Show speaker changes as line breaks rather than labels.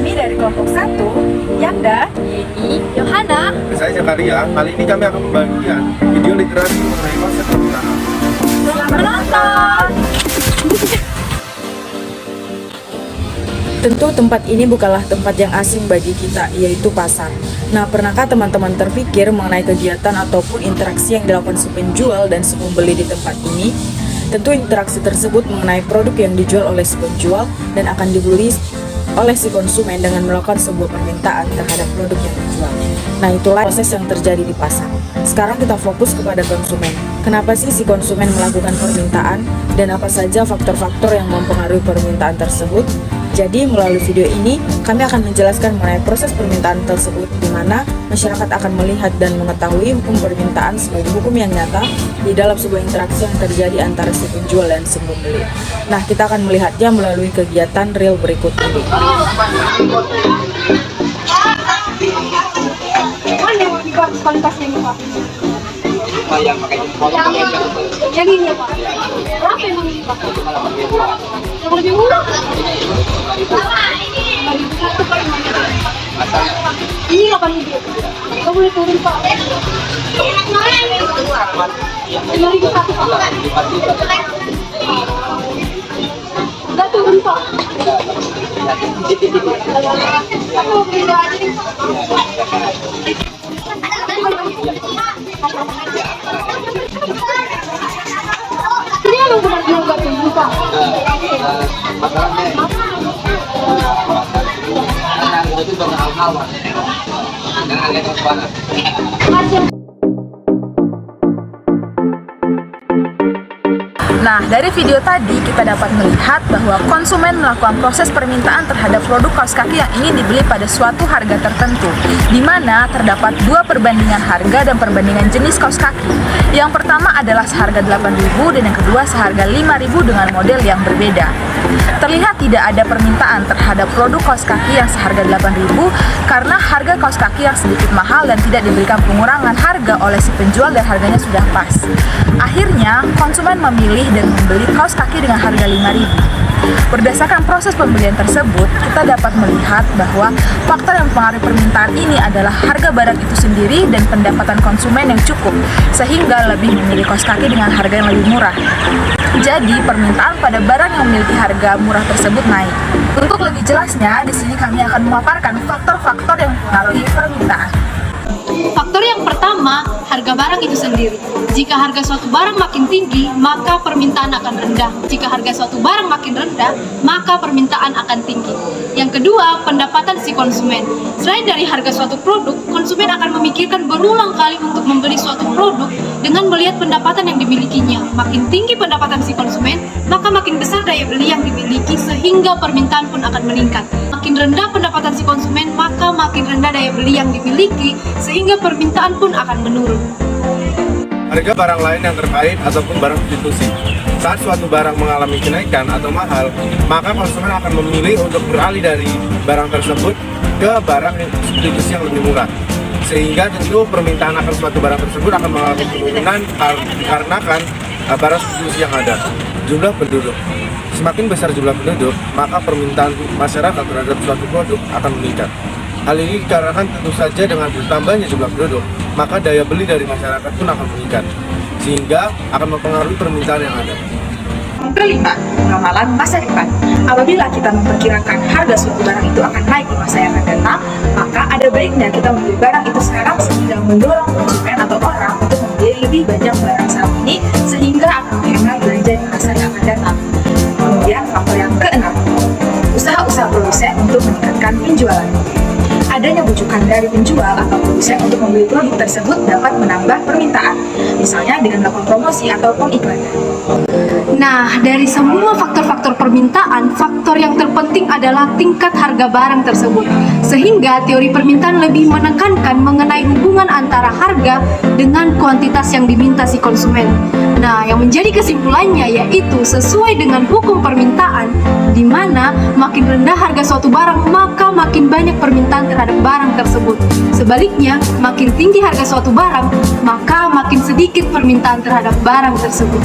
kami dari kelompok 1, Yanda, Yeni, Yohana.
Saya Zakaria. Kali ini kami akan membagikan video literasi mengenai konsep permintaan.
Selamat menonton!
Tentu tempat ini bukanlah tempat yang asing bagi kita, yaitu pasar. Nah, pernahkah teman-teman terpikir mengenai kegiatan ataupun interaksi yang dilakukan si penjual dan si pembeli di tempat ini? Tentu interaksi tersebut mengenai produk yang dijual oleh si penjual dan akan dibeli oleh si konsumen dengan melakukan sebuah permintaan terhadap produk yang dijual. Nah, itulah proses yang terjadi di pasar. Sekarang kita fokus kepada konsumen. Kenapa sih si konsumen melakukan permintaan dan apa saja faktor-faktor yang mempengaruhi permintaan tersebut? Jadi melalui video ini kami akan menjelaskan mengenai proses permintaan tersebut, di mana masyarakat akan melihat dan mengetahui hukum permintaan sebagai hukum yang nyata di dalam sebuah interaksi yang terjadi antara si penjual dan si pembeli. Nah, kita akan melihatnya melalui kegiatan real berikut ini.
Yang ini ya Pak, berapa emang ini Pak? Yang lebih murah? Satu Pak yang mana? Ini 8.000. Nggak boleh turun Pak. 5.000 satu Pak. Nggak turun Pak. Aku mau beli aja nih Pak. Ini emang benar-benar nggak tumbuh Pak.
Masalahnya karena itu berhal-hal dan agak transparan.
Nah, dari video tadi kita dapat melihat bahwa konsumen melakukan proses permintaan terhadap produk kaos kaki yang ingin dibeli pada suatu harga tertentu, di mana terdapat dua perbandingan harga dan perbandingan jenis kaos kaki. Yang pertama adalah seharga 8.000 dan yang kedua seharga 5.000 dengan model yang berbeda. Terlihat tidak ada permintaan terhadap produk kaos kaki yang seharga 8.000 karena harga kaos kaki yang sedikit mahal dan tidak diberikan pengurangan harga oleh si penjual dan harganya sudah pas. Akhirnya, konsumen memilih dan membeli kaos kaki dengan harga 5.000. Berdasarkan proses pembelian tersebut, kita dapat melihat bahwa faktor yang mempengaruhi permintaan ini adalah harga barang itu sendiri dan pendapatan konsumen yang cukup, sehingga lebih memilih kaos kaki dengan harga yang lebih murah. Jadi, permintaan pada barang yang memiliki harga murah tersebut naik. Untuk lebih jelasnya, di sini kami akan memaparkan faktor-faktor yang mempengaruhi permintaan.
Faktor yang pertama, harga barang itu sendiri. Jika harga suatu barang makin tinggi, maka permintaan akan rendah. Jika harga suatu barang makin rendah, maka permintaan akan tinggi. Yang kedua, pendapatan si konsumen. Selain dari harga suatu produk, konsumen akan memikirkan berulang kali untuk membeli suatu produk dengan melihat pendapatan yang dimilikinya. Makin tinggi pendapatan si konsumen, maka makin besar daya beli yang dimiliki sehingga permintaan pun akan meningkat. Makin rendah pendapatan si konsumen, maka makin rendah daya beli yang dimiliki sehingga permintaan pun akan menurun.
Harga barang lain yang terkait ataupun barang substitusi. Saat suatu barang mengalami kenaikan atau mahal, maka konsumen akan memilih untuk beralih dari barang tersebut ke barang substitusi yang lebih murah. Sehingga tentu permintaan akan suatu barang tersebut akan mengalami penurunan dikarenakan barang substitusi yang ada. Jumlah penduduk. Semakin besar jumlah penduduk, maka permintaan masyarakat terhadap suatu produk akan meningkat. Hal ini dikarenakan tentu saja dengan bertambahnya jumlah penduduk, maka daya beli dari masyarakat pun akan meningkat, sehingga akan mempengaruhi permintaan yang ada.
Kelima, ramalan masa depan. Apabila kita memperkirakan harga suatu barang itu akan naik di masa yang akan datang, maka ada baiknya kita membeli barang itu sekarang sehingga mendorong konsumen atau orang untuk membeli lebih banyak barang saat ini sehingga akan menghemat belanja di masa yang akan datang. Kemudian faktor yang keenam, usaha-usaha produsen untuk meningkatkan penjualan. Adanya bujukan dari penjual atau produsen untuk membeli produk tersebut dapat menambah permintaan, misalnya dengan melakukan promosi ataupun iklan.
Nah, dari semua faktor-faktor permintaan, faktor yang terpenting adalah tingkat harga barang tersebut. Sehingga teori permintaan lebih menekankan mengenai hubungan antara harga dengan kuantitas yang diminta si konsumen. Nah, yang menjadi kesimpulannya yaitu sesuai dengan hukum permintaan, di mana makin rendah harga suatu barang, maka makin banyak permintaan terhadap barang tersebut. Sebaliknya, makin tinggi harga suatu barang, maka makin sedikit permintaan terhadap barang tersebut.